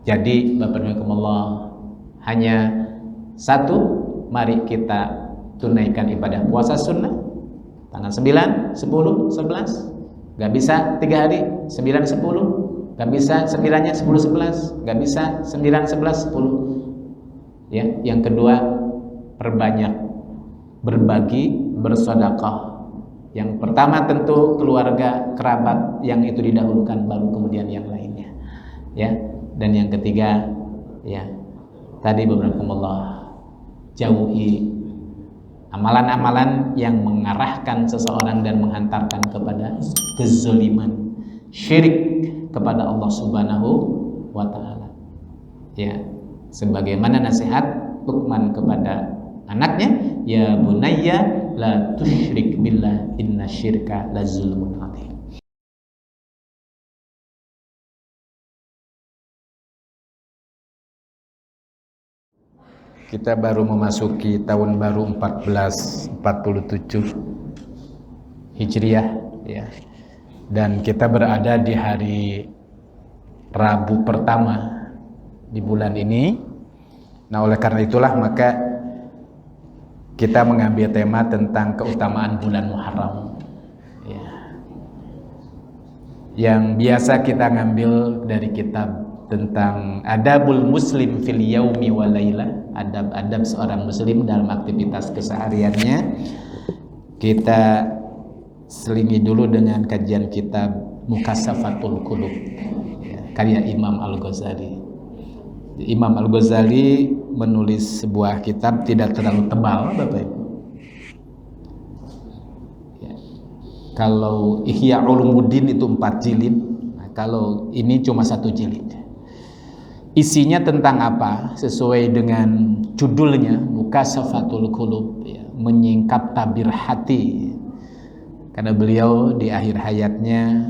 Jadi Bapak Ibu Allah, hanya satu, mari kita tunaikan ibadah puasa sunnah tanggal 9, 10, 11. Gak bisa 3 hari, 9, 10. Gak bisa 9-nya 10, 11. Gak bisa 9, 11, 10. Ya, yang kedua, perbanyak berbagi, bersedekah. Yang pertama tentu keluarga, kerabat, yang itu didahulukan, baru kemudian yang lainnya. Ya, dan yang ketiga, ya, tadi beberapa Allah, jauhi amalan-amalan yang mengarahkan seseorang dan menghantarkan kepada kezaliman, syirik kepada Allah Subhanahu wa taala. Ya, sebagaimana nasihat Luqman kepada anaknya, ya bunayya la tusyrik billah inna syirka la zulmun adzim. Kita baru memasuki tahun baru 1447 Hijriah, ya. Dan kita berada di hari Rabu pertama di bulan ini. Nah, oleh karena itulah maka kita mengambil tema tentang keutamaan bulan Muharram, ya. Yang biasa kita ngambil dari kitab tentang adabul muslim fil yaumi wa laila, adab-adab seorang muslim dalam aktivitas kesehariannya. Kita selingi dulu dengan kajian kitab Mukassafatul Qulub, ya, karya Imam Al-Ghazali. Imam Al-Ghazali menulis sebuah kitab tidak terlalu tebal, Bapak Ibu. Ya. Kalau Ihya Ulumuddin itu 4 jilid, nah, kalau ini cuma 1 jilid. Isinya tentang apa? Sesuai dengan judulnya, Mukassafatul Qulub, ya, menyingkap tabir hati. Karena beliau di akhir hayatnya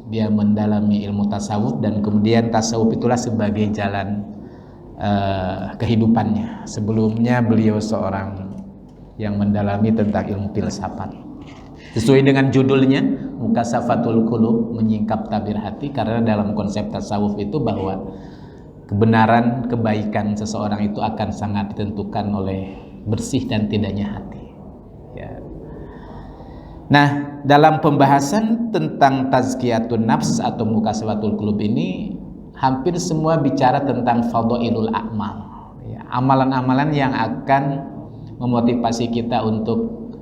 dia mendalami ilmu tasawuf, dan kemudian tasawuf itulah sebagai jalan kehidupannya. Sebelumnya beliau seorang yang mendalami tentang ilmu filsafat. Sesuai dengan judulnya, Mukassafatul Qulub, menyingkap tabir hati, karena dalam konsep tasawuf itu bahwa kebenaran, kebaikan seseorang itu akan sangat ditentukan oleh bersih dan tidaknya hati, ya. Nah, dalam pembahasan tentang tazkiyatun nafs atau Mukassafatul Qulub ini, hampir semua bicara tentang fadhailul a'mal, ya, amalan-amalan yang akan memotivasi kita untuk,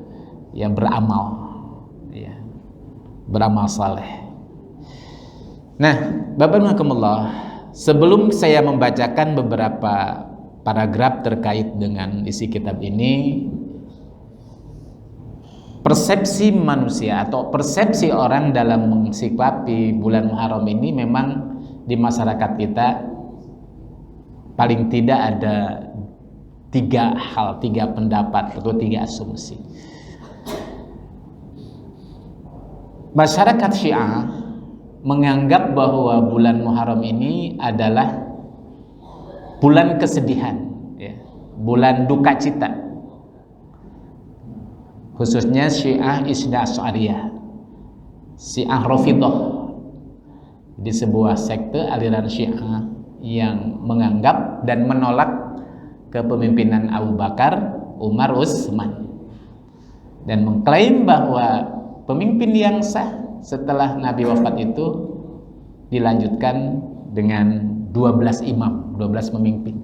ya, beramal, ya, beramal saleh. Nah, Bapak Ibu, sebelum saya membacakan beberapa paragraf terkait dengan isi kitab ini, persepsi manusia atau persepsi orang dalam mensikapi bulan Muharram ini memang di masyarakat kita paling tidak ada 3 hal, 3 pendapat atau 3 asumsi. Masyarakat Syiah menganggap bahwa bulan Muharram ini adalah bulan kesedihan, ya, bulan duka cita, khususnya Syiah Isna Asy'ariyah, Syiah Rafidhah, di sebuah sekte aliran Syiah yang menganggap dan menolak kepemimpinan Abu Bakar, Umar, Utsman, dan mengklaim bahwa pemimpin yang sah setelah Nabi wafat itu dilanjutkan dengan 12 imam, 12 pemimpin,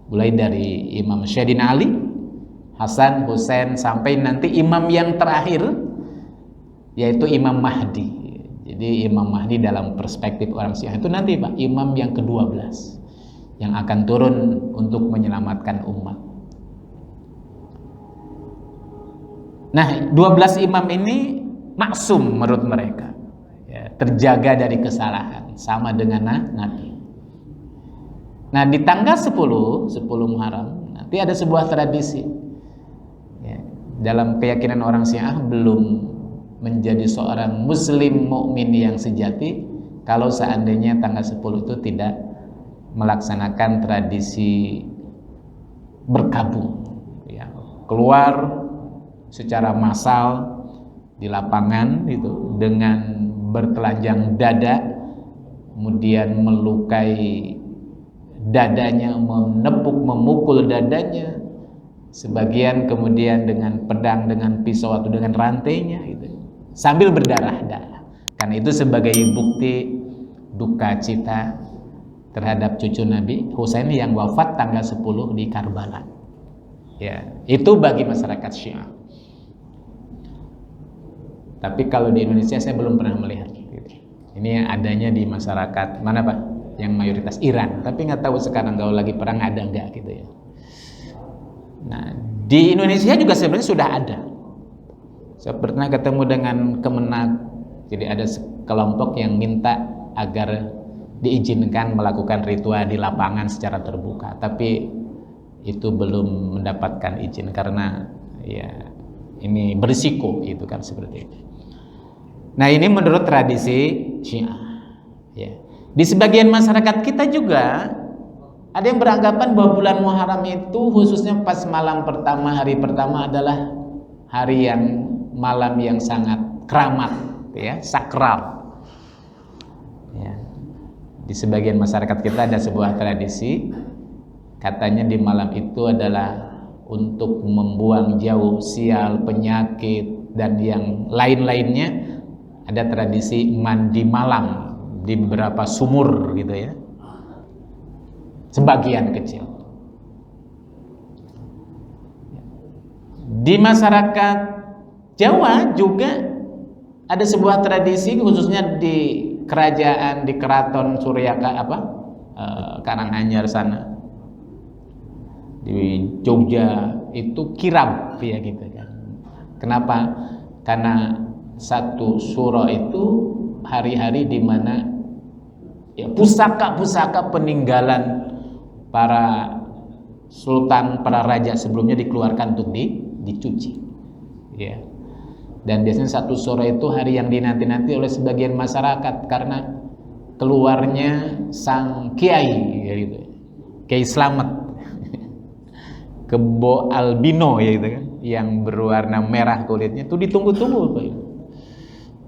mulai dari Imam Sayyidina Ali, Hasan, Husain, sampai nanti imam yang terakhir yaitu Imam Mahdi. Jadi Imam Mahdi dalam perspektif orang Syiah itu nanti, Pak, imam yang ke-12 yang akan turun untuk menyelamatkan umat. Nah, 12 imam ini maksum menurut mereka, ya, terjaga dari kesalahan sama dengan Nabi. Nah, di tanggal 10 Muharram nanti ada sebuah tradisi, ya, dalam keyakinan orang Syiah belum menjadi seorang muslim mukmin yang sejati kalau seandainya tanggal 10 itu tidak melaksanakan tradisi berkabung, ya, keluar secara massal di lapangan itu dengan bertelanjang dada, kemudian melukai dadanya, menepuk, memukul dadanya. Sebagian kemudian dengan pedang, dengan pisau atau dengan rantainya gitu, sambil berdarah-darah. Karena itu sebagai bukti duka cita terhadap cucu Nabi Husain yang wafat tanggal 10 di Karbala. Ya, itu bagi masyarakat Syiah. Tapi kalau di Indonesia saya belum pernah melihat gitu. Ini adanya di masyarakat mana Pak? Yang mayoritas Iran. Tapi nggak tahu sekarang kalau lagi perang ada nggak gitu ya. Nah, di Indonesia juga sebenarnya sudah ada. Saya pernah ketemu dengan Kemenak. Jadi ada kelompok yang minta agar diizinkan melakukan ritual di lapangan secara terbuka. Tapi itu belum mendapatkan izin karena ya ini berisiko itu kan seperti itu. Nah, ini menurut tradisi Syiah. Ya. Di sebagian masyarakat kita juga ada yang beranggapan bahwa bulan Muharram itu khususnya pas malam pertama, hari pertama adalah hari yang malam yang sangat keramat, ya, sakral. Ya. Di sebagian masyarakat kita ada sebuah tradisi, katanya di malam itu adalah untuk membuang jauh sial, penyakit, dan yang lain-lainnya. Ada tradisi mandi malam di beberapa sumur gitu ya. Sebagian kecil. Di masyarakat Jawa juga ada sebuah tradisi khususnya di kerajaan, di keraton Suryaka Karanganyar sana. Di Jogja itu kirab ya gitu kan. Kenapa? Karena satu suro itu hari-hari di mana ya pusaka-pusaka peninggalan para sultan, para raja sebelumnya dikeluarkan untuk dicuci. Ya. Dan biasanya satu suro itu hari yang dinanti-nanti oleh sebagian masyarakat karena keluarnya sang kiai ya gitu. Kiai Slamet. Kebo albino ya gitu kan, yang berwarna merah kulitnya itu ditunggu-tunggu Pak.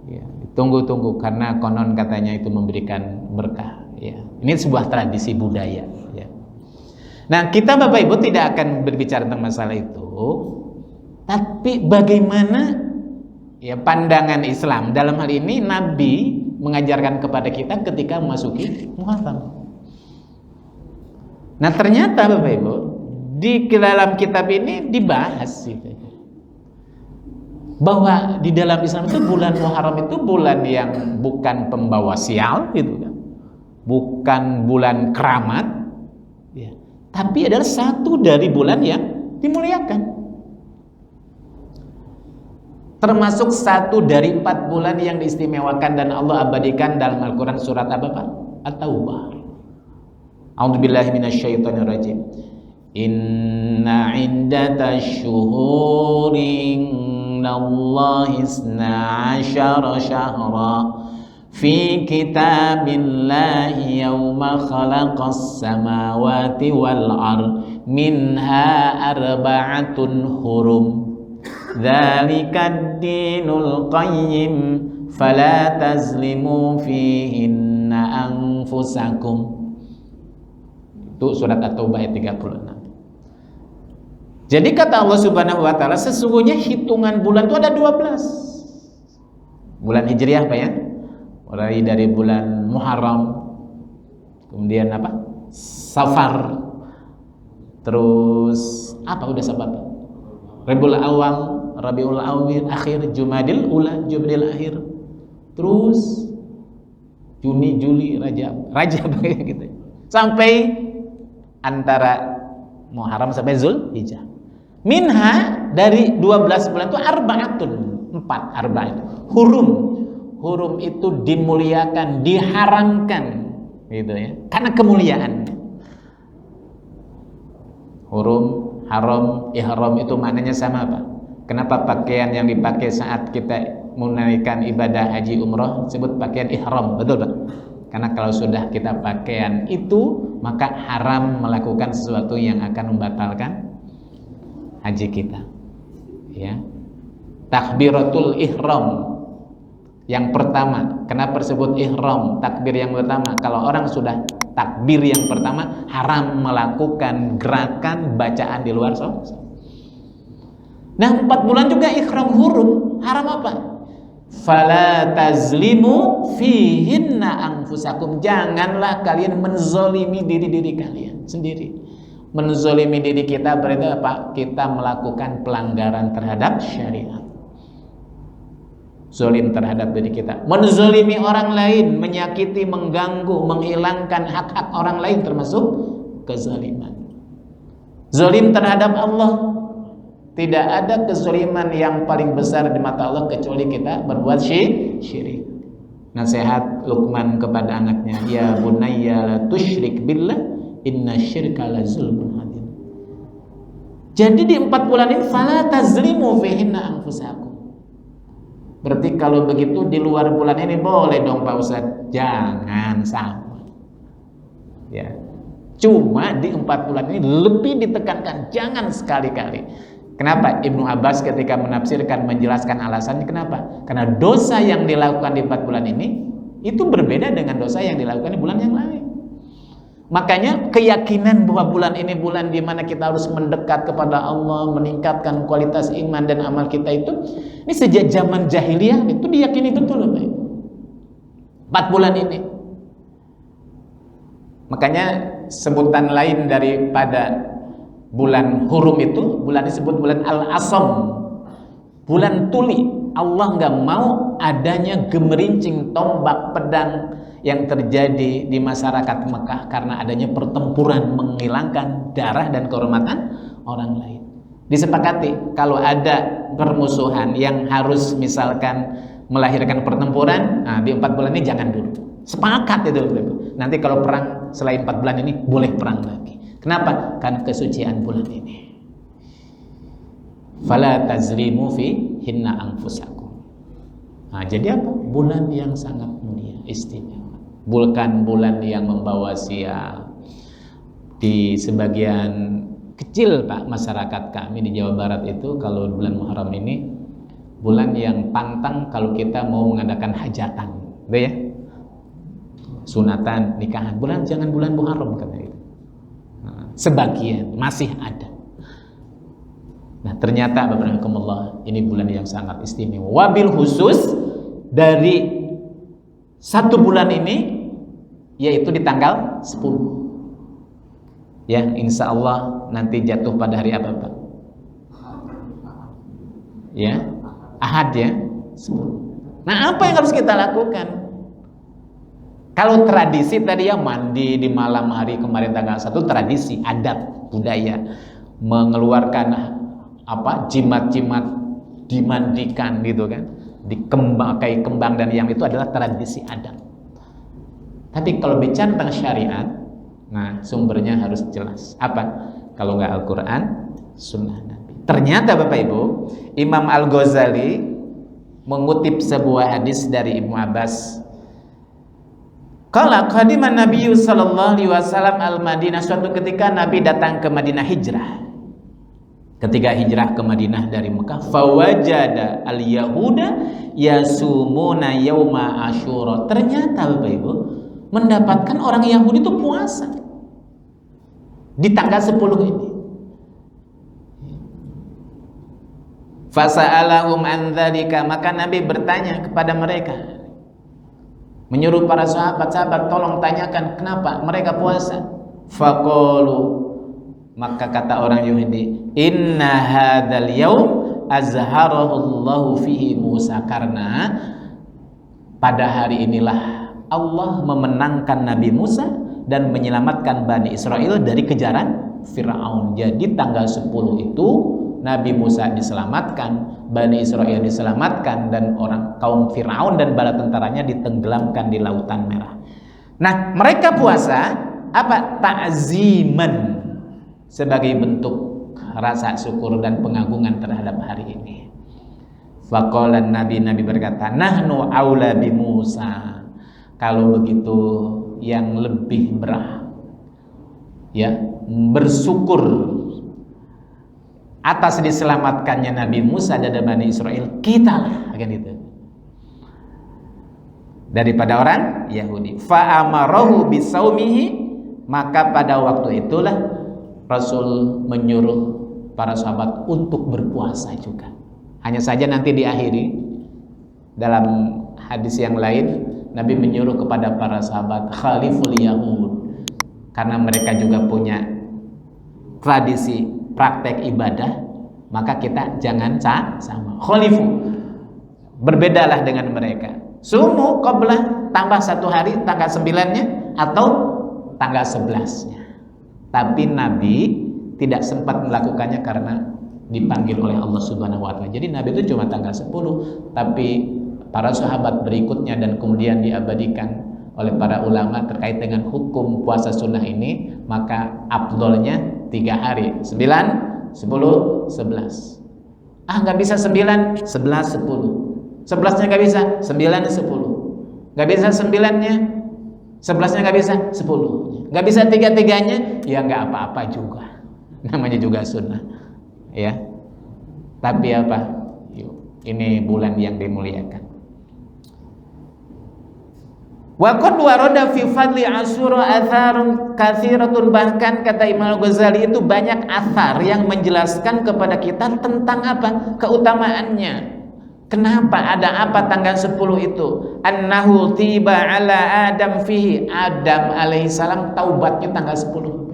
Ya, ditunggu-tunggu karena konon katanya itu memberikan berkah. Ya, ini sebuah tradisi budaya. Ya. Nah, kita Bapak Ibu tidak akan berbicara tentang masalah itu, tapi bagaimana ya pandangan Islam dalam hal ini Nabi mengajarkan kepada kita ketika memasuki Muharram. Nah, ternyata Bapak Ibu di dalam kitab ini dibahas gitu, bahwa di dalam Islam itu bulan Muharram itu bulan yang bukan pembawa sial gitu kan, bukan bulan keramat ya, tapi adalah satu dari bulan yang dimuliakan, termasuk satu dari 4 bulan yang diistimewakan dan Allah abadikan dalam Al-Quran surat apa Pak? At-Taubah. A'udzubillahi minasyaitonirrajim. Inna iddatash syuhuri innallahi 12 syahra fi kitabillahi yawma khalaqas samawati wal ard minha arba'atun hurum dzalikad dinul qayyim fala tazlimu fihinna anfusakum. Itu surat At-Taubah ayat 36. Jadi kata Allah Subhanahu wa taala, sesungguhnya hitungan bulan itu ada 12. Bulan Hijriah Pak ya. Mulai dari bulan Muharram, kemudian apa? Safar. Terus apa udah Safar? Rabiul Awal, Rabiul Akhir, Jumadil Ula, Jumadil Akhir. Terus Juni, Juli, Rajab gitu. Sampai antara Muharram sampai Zulhijjah. Minha dari 12 bulan itu arba'atun, 4 arba'at. Hurum itu dimuliakan, diharamkan gitu ya. Karena kemuliaan. Hurum, haram, ihram itu maknanya sama Pak. Kenapa pakaian yang dipakai saat kita menunaikan ibadah haji umroh disebut pakaian ihram, betul Pak? Karena kalau sudah kita pakaian itu, maka haram melakukan sesuatu yang akan membatalkan haji kita. Ya. Takbiratul ihram. Yang pertama, kenapa disebut ihram, takbir yang pertama? Kalau orang sudah takbir yang pertama, haram melakukan gerakan bacaan di luar sholat. Nah, 4 bulan juga ihram hurum, haram apa? Fala tazlimu fihinna anfusakum. Janganlah kalian menzolimi diri kalian sendiri. Menzolimi diri kita berarti apa? Kita melakukan pelanggaran terhadap syariat. Zolim terhadap diri kita, menzolimi orang lain, menyakiti, mengganggu, menghilangkan hak-hak orang lain termasuk kezaliman. Zolim terhadap Allah, tidak ada kezaliman yang paling besar di mata Allah kecuali kita berbuat syirik. Nasihat Luqman kepada anaknya, ya bunayya la tusyrik billah inna syirka la zulmun adzim. Jadi di 4 bulan ini fala tazlimu fihinna anfusakum. Berarti kalau begitu di luar bulan ini boleh dong Pak Ustadz? Jangan sama. Ya. Cuma di 4 bulan ini lebih ditekankan, jangan sekali-kali. Kenapa? Ibnu Abbas ketika menafsirkan, menjelaskan alasannya kenapa? Karena dosa yang dilakukan di 4 bulan ini itu berbeda dengan dosa yang dilakukan di bulan yang lain. Makanya keyakinan bahwa bulan ini bulan di mana kita harus mendekat kepada Allah, meningkatkan kualitas iman dan amal kita itu, ini sejak zaman jahiliyah itu diyakini betul loh, Pak. 4 bulan ini. Makanya sebutan lain daripada bulan hurum itu, bulan disebut bulan al-asam, bulan tuli. Allah nggak mau adanya gemerincing tombak pedang yang terjadi di masyarakat Mekah karena adanya pertempuran menghilangkan darah dan kehormatan orang lain. Disepakati kalau ada permusuhan yang harus misalkan melahirkan pertempuran, nah di 4 bulan ini jangan dulu. Sepakat itu. Nanti kalau perang selain 4 bulan ini boleh perang lagi. Kenapa? Karena kesucian bulan ini. Fala tazlimu fi hinna anfusakum. Nah, jadi apa? Bulan yang sangat mulia, istimewa. Bukan bulan yang membawa sial. Di sebagian kecil Pak masyarakat kami di Jawa Barat itu kalau bulan Muharram ini bulan yang pantang kalau kita mau mengadakan hajatan, gitu ya. Sunatan, nikahan, jangan bulan Muharram katanya itu. Nah, sebagian masih ada. Nah, ternyata Bapak-Bapak ini bulan yang sangat istimewa. Wabil khusus dari 1 bulan ini yaitu di tanggal 10. Ya, insya Allah nanti jatuh pada hari apa Pak? Ya, Ahad ya, 10. Nah, apa yang harus kita lakukan? Kalau tradisi tadi ya mandi di malam hari kemarin tanggal 1, tradisi, adat, budaya, mengeluarkan jimat-jimat dimandikan gitu kan, kayak kembang dan yang itu adalah tradisi adat. Tapi kalau bicara tentang syariat, nah sumbernya harus jelas. Apa? Kalau nggak Al-Quran, Sunnah Nabi. Ternyata Bapak Ibu, Imam Al-Ghazali mengutip sebuah hadis dari Ibnu Abbas. Qala qadiman Nabiyyu sallallahu alaihi wasallam al-Madinah. Suatu ketika Nabi datang ke Madinah hijrah. Ketika hijrah ke Madinah dari Mekah, fawajada al-yahuda yasumuna yauma Asyura. Ternyata Bapak Ibu mendapatkan orang Yahudi itu puasa di tanggal 10 ini. Fasa'alahum an dzalika, maka Nabi bertanya kepada mereka, menyuruh para sahabat-sahabat, tolong tanyakan kenapa mereka puasa. Faqalu, maka kata orang Yahudi, inna hadzal yaum azharahu Allahu fihi Musa, karena pada hari inilah Allah memenangkan Nabi Musa dan menyelamatkan Bani Israel dari kejaran Fir'aun. Jadi tanggal 10 itu Nabi Musa diselamatkan, Bani Israel diselamatkan, dan orang kaum Fir'aun dan bala tentaranya ditenggelamkan di Lautan Merah. Nah, mereka puasa apa? Ta'ziman, sebagai bentuk rasa syukur dan pengagungan terhadap hari ini. Faqala Nabi berkata, nahnu aula bi Musa. Kalau begitu yang lebih bersyukur atas diselamatkannya Nabi Musa dan Bani Israel, kita lah, kan itu. daripada orang Yahudi. Fa amarahu bisaumihi, maka pada waktu itulah Rasul menyuruh para sahabat untuk berpuasa juga. Hanya saja nanti diakhiri dalam hadis yang lain, Nabi menyuruh kepada para sahabat khaliful Yahud, karena mereka juga punya tradisi praktek ibadah, maka kita jangan sama. Khalifu, berbedalah dengan mereka. Sumu qablah, tambah 1 hari tanggal 9-nya atau tanggal 11-nya. Tapi Nabi tidak sempat melakukannya karena dipanggil oleh Allah Subhanahu wa taala. Jadi Nabi itu cuma tanggal 10, tapi para sahabat berikutnya dan kemudian diabadikan oleh para ulama terkait dengan hukum puasa sunnah ini, maka afdolnya 3 hari, 9, 10, 11. Nggak bisa 9, 11, 10. 11-nya nggak bisa, 9, 10. Nggak bisa 9-nya, 11-nya nggak bisa, 10. Nggak bisa 3-3-nya, ya nggak apa-apa juga. Namanya juga sunnah, ya. Tapi apa? Ini bulan yang dimuliakan. Wa qad warada fi fadli Asyura atharun katsiratun, bahkan kata Imam Ghazali itu banyak athar yang menjelaskan kepada kita tentang apa? Keutamaannya. Kenapa, ada apa tanggal 10 itu? Annahu tiba ala Adam fihi, Adam alaihissalam taubatnya tanggal 10.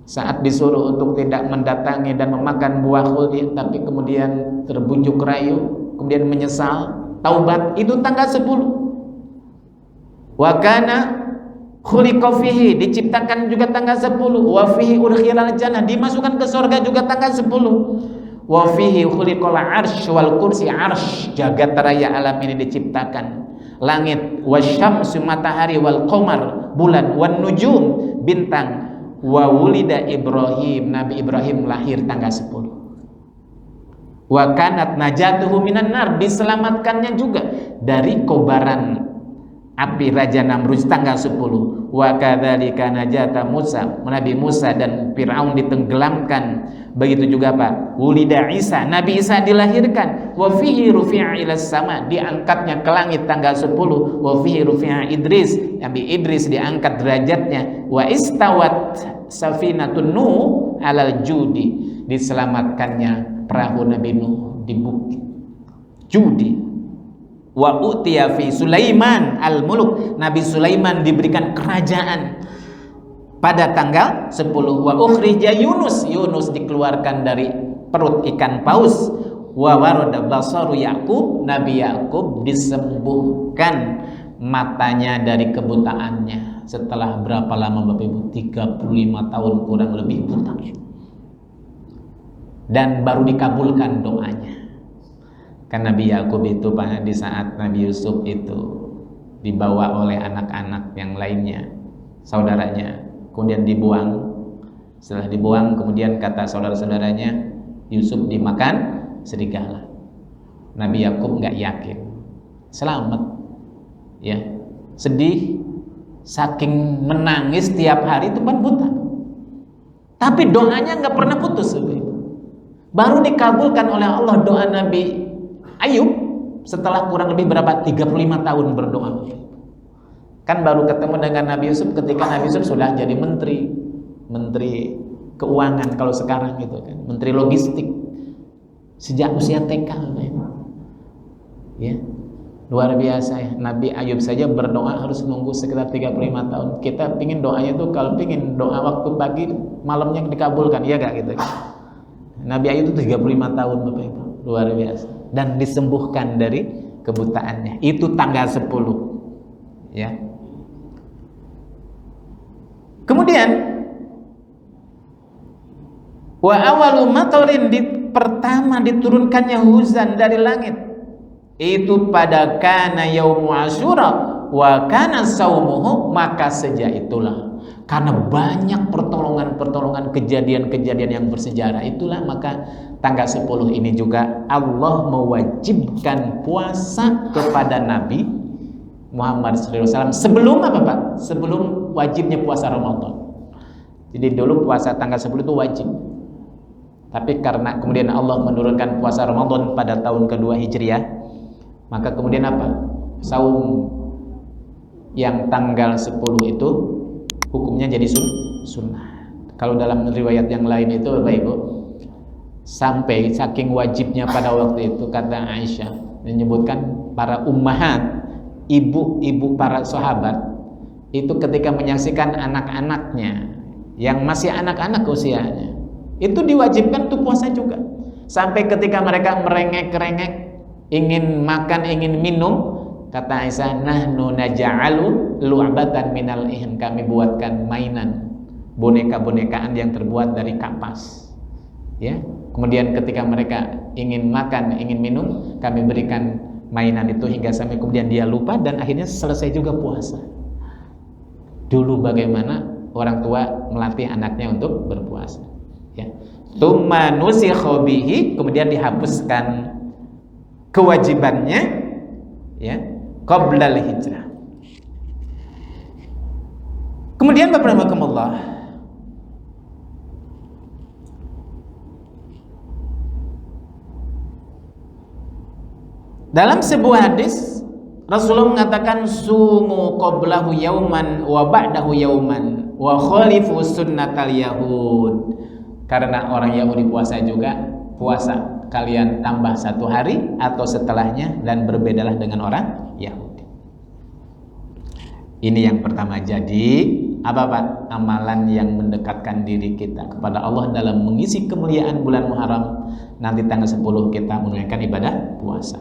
Saat disuruh untuk tidak mendatangi dan memakan buah khuldi, tapi kemudian terbujuk rayu, kemudian menyesal, taubat, itu tanggal 10. Wa kana khuliqa fihi, diciptakan juga tanggal 10. Wa fihi udkhilal jannah, dimasukkan ke surga juga tanggal 10. Wa fihi khuliqal arsy wal kursi, arsy jagat raya alam ini diciptakan, langit, wasyamsu matahari, wal qamar bulan, wan nujum bintang, wa wulida Ibrahim, Nabi Ibrahim lahir tanggal 10. Wa kanat najatuhu minan nar, diselamatkannya juga dari kobaran api Raja Namrud tanggal 10. Wa kadzalika najata Musa, Nabi Musa dan Firaun ditenggelamkan. Begitu juga Pak, wulida Isa, Nabi Isa dilahirkan. Wa fihi rufi'a ila sama, diangkatnya ke langit tanggal 10. Wa fihi rufi'a Idris, Nabi Idris diangkat derajatnya. Wa istawat safinatun Nuh alal judi, diselamatkannya perahu Nabi Nuh di bukit Judi. Wa utiya fi Sulaiman al-muluk, Nabi Sulaiman diberikan kerajaan pada tanggal 10. Wa ukhrija Yunus, Yunus dikeluarkan dari perut ikan paus. Wa warada basaru Yaqub, Nabi Yaqub disembuhkan matanya dari kebutaannya. Setelah berapa lama Bapak Ibu? 35 tahun kurang lebih buta. Dan baru dikabulkan doanya. Kan Nabi Yakub itu di saat Nabi Yusuf itu dibawa oleh anak-anak yang lainnya, saudaranya, kemudian dibuang. Setelah dibuang, kemudian kata saudara-saudaranya, Yusuf dimakan serigala. Nabi Yakub nggak yakin selamat, ya, sedih, saking menangis tiap hari itu kan buta. Tapi doanya nggak pernah putus. Baru dikabulkan oleh Allah doa Nabi Ayub setelah kurang lebih berapa? 35 tahun berdoa. Kan baru ketemu dengan Nabi Yusuf ketika Nabi Yusuf sudah jadi menteri keuangan kalau sekarang gitu kan, menteri logistik sejak usia TK. Ya. Luar biasa ya. Nabi Ayub saja berdoa harus nunggu sekitar 35 tahun. Kita pingin doanya tuh, kalau pingin doa waktu pagi malamnya dikabulkan, ya gak gitu kan? Nabi Ayub itu 35 tahun Bapak Ibu. Luar biasa. Dan disembuhkan dari kebutaannya. Itu tanggal 10. Ya. Kemudian wa awalu matarin, pertama diturunkannya hujan dari langit. Itu pada kana yaumu Asyura wa kana saumuhu, maka sejak itulah, karena banyak pertolongan-pertolongan, kejadian-kejadian yang bersejarah, itulah maka tanggal 10 ini juga Allah mewajibkan puasa kepada Nabi Muhammad SAW. Sebelum apa Pak? Sebelum wajibnya puasa Ramadan. Jadi dulu puasa tanggal 10 itu wajib. Tapi karena kemudian Allah menurunkan puasa Ramadan pada tahun kedua Hijriah, maka kemudian apa? saum yang tanggal 10 itu hukumnya jadi sunnah. Kalau dalam riwayat yang lain itu Bapak Ibu, sampai saking wajibnya pada waktu itu, kata Aisyah menyebutkan para ummahat, ibu-ibu para sahabat itu ketika menyaksikan anak-anaknya yang masih anak-anak usianya, itu diwajibkan untuk puasa juga. Sampai ketika mereka merengek-rengek ingin makan, ingin minum, kata Aisyah, nahnu naja'alu lu'batan minal ihn, kami buatkan mainan, boneka-bonekaan yang terbuat dari kapas. Ya. Kemudian ketika mereka ingin makan, ingin minum, kami berikan mainan itu hingga sampai kemudian dia lupa dan akhirnya selesai juga puasa. Dulu bagaimana orang tua melatih anaknya untuk berpuasa. Ya. Tsumma nusikha bihi, kemudian dihapuskan kewajibannya, ya, qabla al-hijrah. Kemudian Bapak rahimakumullah, dalam sebuah hadis Rasulullah mengatakan sumu qablahu yauman wa ba'dahu yauman wa khalifu sunnatal yahud. Karena orang Yahudi puasa juga, puasa kalian tambah 1 hari atau setelahnya dan berbedalah dengan orang Yahudi. Ini yang pertama. Jadi apa Pak? Amalan yang mendekatkan diri kita kepada Allah dalam mengisi kemuliaan bulan Muharram. Nanti tanggal 10 kita menunaikan ibadah puasa.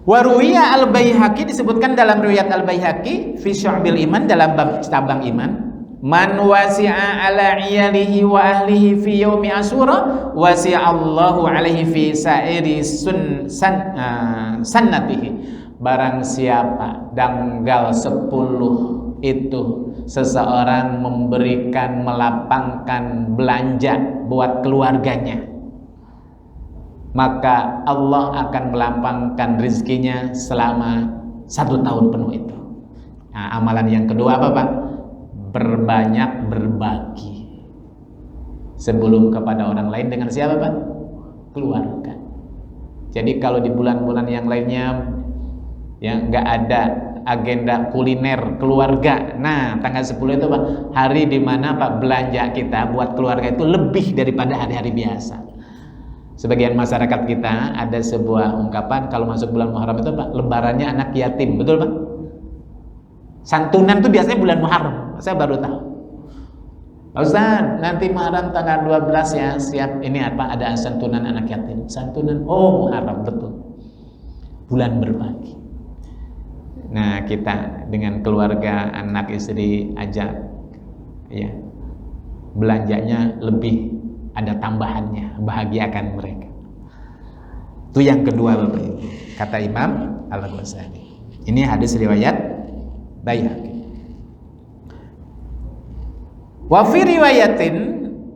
Waruwiya al-Baihaqi, disebutkan dalam riwayat al-Baihaqi fi Syu'bil Iman, dalam bab cabang iman, man wasi'a ala iyalihi wa ahlihi fi yaumi Asyura wasi'a Allahu alaihi fi sa'iri sannatihi. Barang siapa tanggal 10 itu seseorang memberikan, melapangkan belanja buat keluarganya, maka Allah akan melapangkan rezekinya selama 1 tahun penuh itu. Nah, amalan yang kedua apa Pak? Berbanyak berbagi. Sebelum kepada orang lain, dengan siapa Pak? Keluarga. Jadi kalau di bulan-bulan yang lainnya yang nggak ada agenda kuliner keluarga, nah tanggal 10 itu Pak, hari dimana Pak belanja kita buat keluarga itu lebih daripada hari-hari biasa. Sebagian masyarakat kita ada sebuah ungkapan kalau masuk bulan Muharram itu Pak, lebarannya anak yatim, betul Pak? Santunan itu biasanya bulan Muharram, saya baru tahu. Pak Ustaz, nanti Muharram tanggal 12 ya, siap, ini apa, ada santunan anak yatim. Santunan, oh Muharram, betul. Bulan berbagi. Nah kita dengan keluarga, anak istri ajak, ya, belanjanya lebih ada tambahannya, bahagiakan mereka. Itu yang kedua Bapak Ibu, kata Imam Al-Ghazali. Ini hadis riwayat Baihaqi. Wa fi riwayatin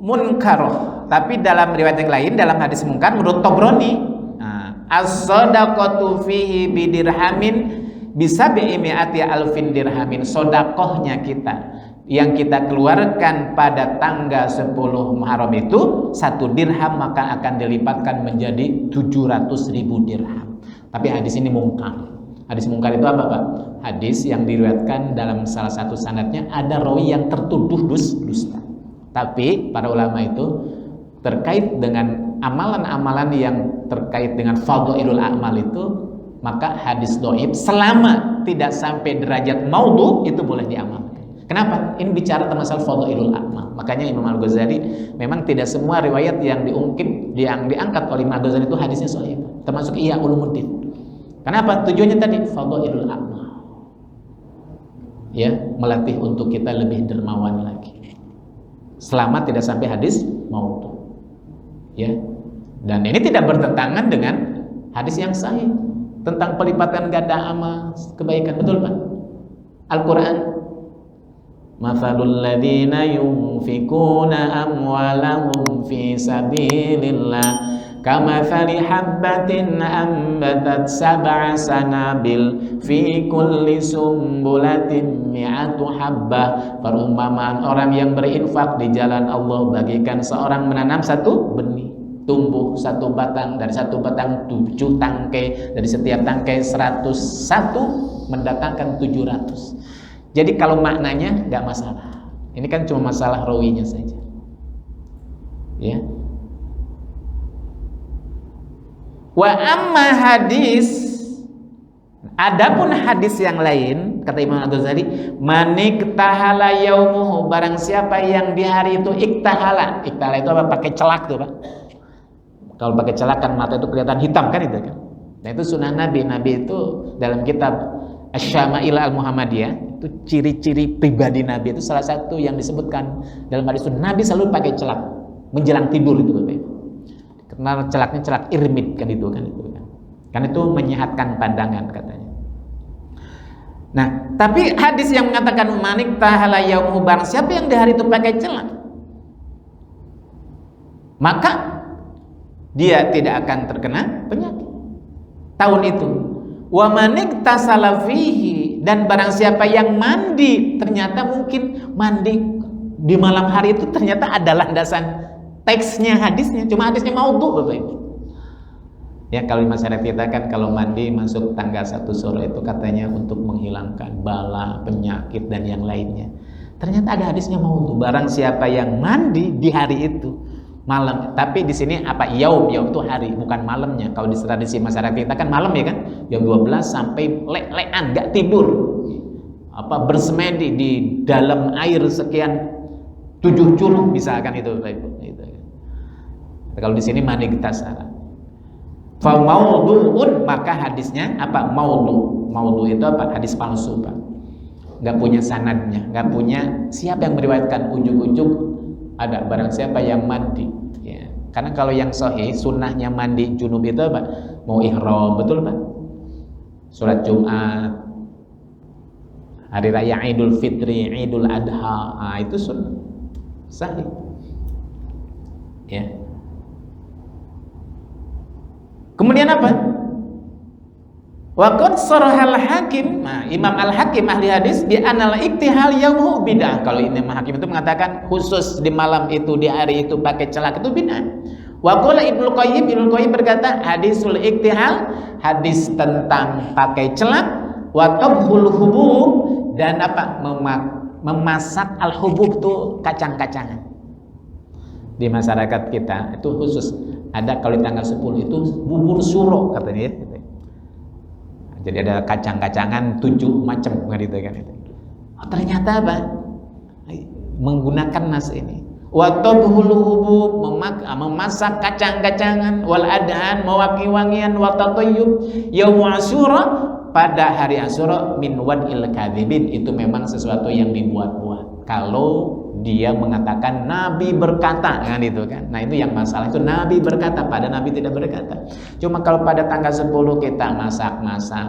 munkaroh, tapi dalam riwayat yang lain, dalam hadis munkar menurut Tabrani, as-sadaqatu fihi bidirhamin bisabi mi'ati alfin dirhamin. Sodakohnya kita yang kita keluarkan pada tanggal 10 Muharram itu 1 dirham, maka akan dilipatkan menjadi 700.000 dirham. Tapi hadis ini mungkar. Hadis mungkar itu apa Pak? Hadis yang diriwayatkan dalam salah satu sanadnya ada rawi yang tertuduh dusta. Tapi para ulama itu terkait dengan amalan-amalan yang terkait dengan fadhailul a'mal itu, maka hadis dhaif selama tidak sampai derajat maudhu itu boleh diamalkan. Kenapa? Ini bicara tentang masalah fadhailul a'mal. Makanya Imam Al-Ghazali memang tidak semua riwayat yang diangkat oleh Imam Al-Ghazali itu hadisnya sahih, termasuk Ihya Ulumuddin. Kenapa? Tujuannya tadi fadhailul a'mal. Ya, melatih untuk kita lebih dermawan lagi. Selama tidak sampai hadis maudhu. Ya. Dan ini tidak bertentangan dengan hadis yang sahih tentang pelipatan ganda amal kebaikan, betul Pak? Al-Qur'an, mathalul ladzina yunfikuna amwalahum fi sabilillah kamathali habbatin ambatat sab'a sanabil fi kulli sumbulatin mi'atu habbah. Perumpamaan orang yang berinfak di jalan Allah bagaikan seorang menanam 1 benih. tumbuh satu batang, dari satu batang 7 tangkai, dari setiap tangkai 101 mendatangkan 700. Jadi kalau maknanya nggak masalah. Ini kan cuma masalah rawinya saja. Ya. Wa amma hadis, adapun hadis yang lain kata Imam Al-Ghazali, maniktahala yaumuhu, barang siapa yang di hari itu iktahala. Iktahala itu apa? Pakai celak tuh, Pak. Kalau pakai celak kan mata itu kelihatan hitam kan itu kan. Nah itu sunnah Nabi. Nabi itu dalam kitab Asy-Syama'il Al-Muhammadiyah, itu ciri-ciri pribadi Nabi itu salah satu yang disebutkan dalam hadis itu, Nabi selalu pakai celak menjelang tidur itu, Bapak Ibu. Karena celaknya celak irmid kan itu kan. Kan itu menyehatkan pandangan katanya. Nah, tapi hadis yang mengatakan manik tahala yaumuhu, barang siapa yang di hari itu pakai celak, maka dia tidak akan terkena penyakit tahun itu. Wa manik tasala fihi, dan barang siapa yang mandi, ternyata mungkin mandi di malam hari itu ternyata ada landasan teksnya hadisnya, cuma hadisnya maudhu, Bapak Ibu. Ya, kalau di masyarakat kita kan kalau mandi masuk tanggal 1 Syuro itu katanya untuk menghilangkan bala, penyakit dan yang lainnya. Ternyata ada hadisnya maudhu, barang siapa yang mandi di hari itu malam. Tapi di sini apa? Yaum itu hari, bukan malamnya. Kalau di tradisi masyarakat kita kan malam ya kan, jam 12 sampai lek-lekan, nggak tidur, apa bersemedi di dalam air sekian 7 curug misalkan itu. Kalau di sini mandi tasara. Fa maudhu'un, maka hadisnya apa? Maudhu. Maudhu itu apa? Hadis palsu, Pak. Nggak punya sanadnya, nggak punya siapa yang meriwayatkan. Ujuk-ujuk ada barang siapa yang mandi, ya. Karena kalau yang sahih sunnahnya mandi junub itu apa? Mau ihram, betul Pak? Sholat Jumat, hari raya Idul Fitri, Idul Adha, itu sunnah sahih, ya. Kemudian apa? Waqad sarahal hakim. Nah, Imam Al-Hakim ahli hadis di anal iktihal yaumuhu bid'ah. Kalau Imam Hakim itu mengatakan khusus di malam itu, di hari itu pakai celak itu bid'ah. Wa qala Ibnu Qayyim berkata hadisul iktihal, hadis tentang pakai celak, wa tabhul hubub, dan apa? Memasak al-hubub itu kacang-kacangan. Di masyarakat kita itu khusus ada, kalau di tanggal 10 itu bubur syuro katanya ya. Jadi ada kacang-kacangan 7 macam gitu kan itu. Ternyata apa? Menggunakan nas ini. Wa tabhul hubub, memasak kacang-kacangan, wal adhan, mewangi-wangian, wa tatayyub yaum Asyura, pada hari Asyura, min wad'il kadzibin, itu memang sesuatu yang dibuat-buat. Kalau dia mengatakan Nabi berkata, kan itu kan. Nah, itu yang masalah, itu Nabi berkata, pada Nabi tidak berkata. Cuma kalau pada tanggal 10 kita masak-masak,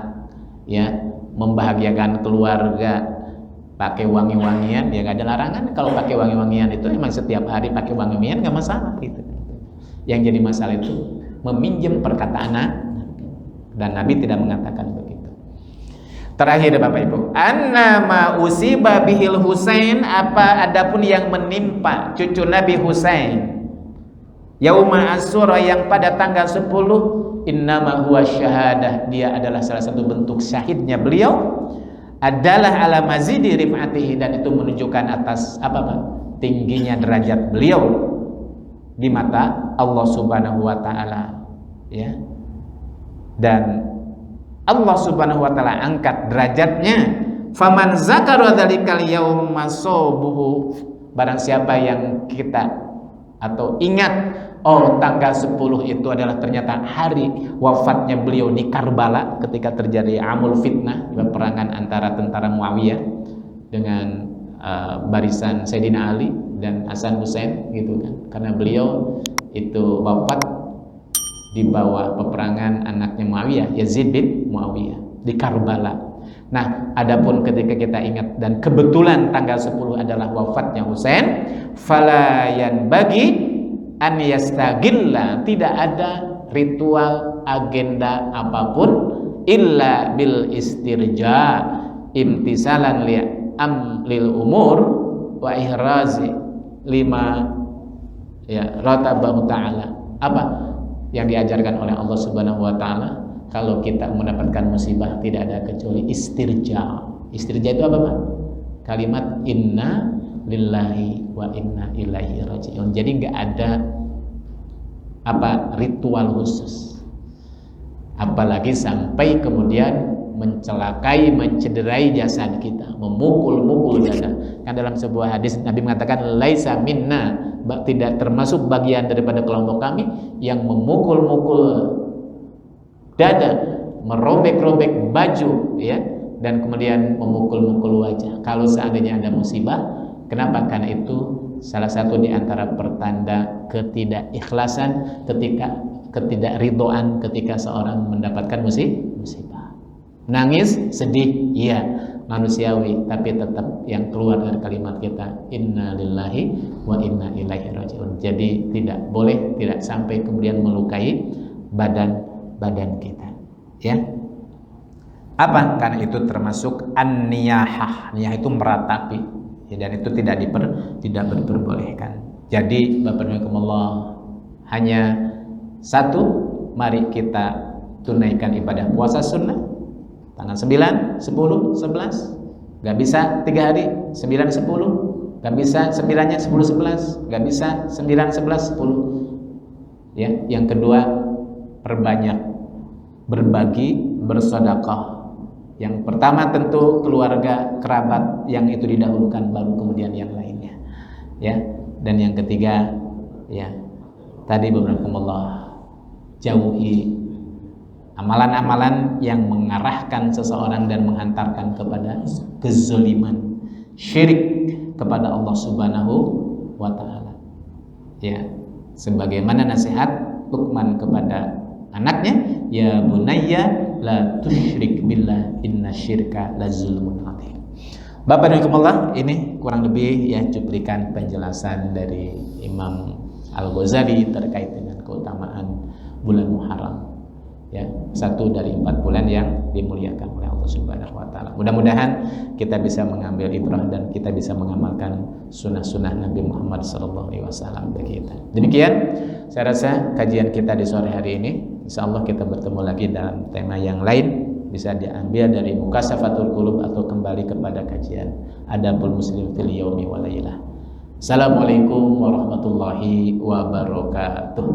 ya, membahagiakan keluarga, pakai wangi-wangian, ya nggak ada larangan. Kalau pakai wangi-wangian itu emang setiap hari pakai wangi-wangian nggak masalah gitu. Yang jadi masalah itu meminjam perkataan dan Nabi tidak mengatakan begitu. Terakhir Bapak Ibu, annama usiba bihil Husain, apa adapun yang menimpa cucu Nabi Husain yauma Asyura, yang pada tanggal 10, innama huwa syahadah, dia adalah salah satu bentuk syahidnya beliau, adalah ala mazidi rif'atihi, dan itu menunjukkan atas apa Pak? Tingginya derajat beliau di mata Allah Subhanahu wa taala, ya. Dan Allah Subhanahu wa taala angkat derajatnya. Faman zakara dzalikal yauma sabuhu, barang siapa yang kita atau ingat, oh tanggal 10 itu adalah ternyata hari wafatnya beliau di Karbala ketika terjadi amul fitnah, peperangan antara tentara Muawiyah dengan barisan Sayyidina Ali dan Hasan Husain gitu kan. Karena beliau itu wafat di bawah peperangan anaknya Muawiyah, Yazid bin Muawiyah di Karbala. Nah, adapun ketika kita ingat dan kebetulan tanggal 10 adalah wafatnya Husain, fala yanbaghi an yastagilla, tidak ada ritual agenda apapun illa bil istirja, imtisalan li amlil umur wa ihrazi lima ya ratabahu ta'ala, Apa yang diajarkan oleh Allah Subhanahu wa taala? Kalau kita mendapatkan musibah tidak ada kecuali istirja. Istirja itu apa, Pak? Kalimat inna lillahi wa inna ilaihi raji'un. Jadi nggak ada ritual khusus. Apalagi sampai kemudian mencelakai, mencederai jasad kita, memukul-mukul dada. Kan dalam sebuah hadis Nabi mengatakan laisa minna, tidak termasuk bagian daripada kelompok kami yang memukul-mukul dada, merobek-robek baju, ya, dan kemudian memukul-mukul wajah. Kalau seandainya ada musibah, kenapa? Karena itu salah satu di antara pertanda ketidakikhlasan, ketidakridhoan ketika seorang mendapatkan musibah. Nangis, sedih, iya, manusiawi, tapi tetap yang keluar dari kalimat kita inna lillahi wa inna ilaihi raji'un. Jadi tidak boleh, tidak sampai kemudian melukai badan kita, ya. Apa? Karena itu termasuk an-niyahah. Niyah itu meratapi, ya, dan itu tidak diperbolehkan. Jadi Bapak Ibu Allah, hanya satu, mari kita tunaikan ibadah puasa sunnah tanggal 9, 10, 11. Gak bisa 3 hari 9, 10. Gak bisa 9-nya 10, 11. Gak bisa 9, 11, 10. Ya, yang kedua, perbanyak berbagi, bersedekah. Yang pertama tentu keluarga, kerabat, yang itu didahulukan, baru kemudian yang lainnya, ya. Dan yang ketiga, ya, tadi beberapa Allah, jauhi amalan-amalan yang mengarahkan seseorang dan menghantarkan kepada kezaliman, syirik kepada Allah Subhanahu wa taala. Ya, sebagaimana nasihat Luqman kepada anaknya, ya bunayya la tusyrik billah innasyirka lazulmun adzim. Bapak dan Ibu Allah, ini kurang lebih ya cuplikan penjelasan dari Imam Al-Ghazali terkait dengan keutamaan bulan Muharram. Ya, satu dari 4 bulan yang dimuliakan oleh Allah Subhanahu wa taala. Mudah-mudahan kita bisa mengambil ibrah dan kita bisa mengamalkan sunnah-sunnah Nabi Muhammad sallallahu alaihi wasallam bagi kita. Demikian saya rasa kajian kita di sore hari ini. Insyaallah kita bertemu lagi dalam tema yang lain, bisa diambil dari Mukasafatul Qulub atau kembali kepada kajian Adabul Muslim fil Yaumi wa Lailah. Assalamualaikum warahmatullahi wabarakatuh.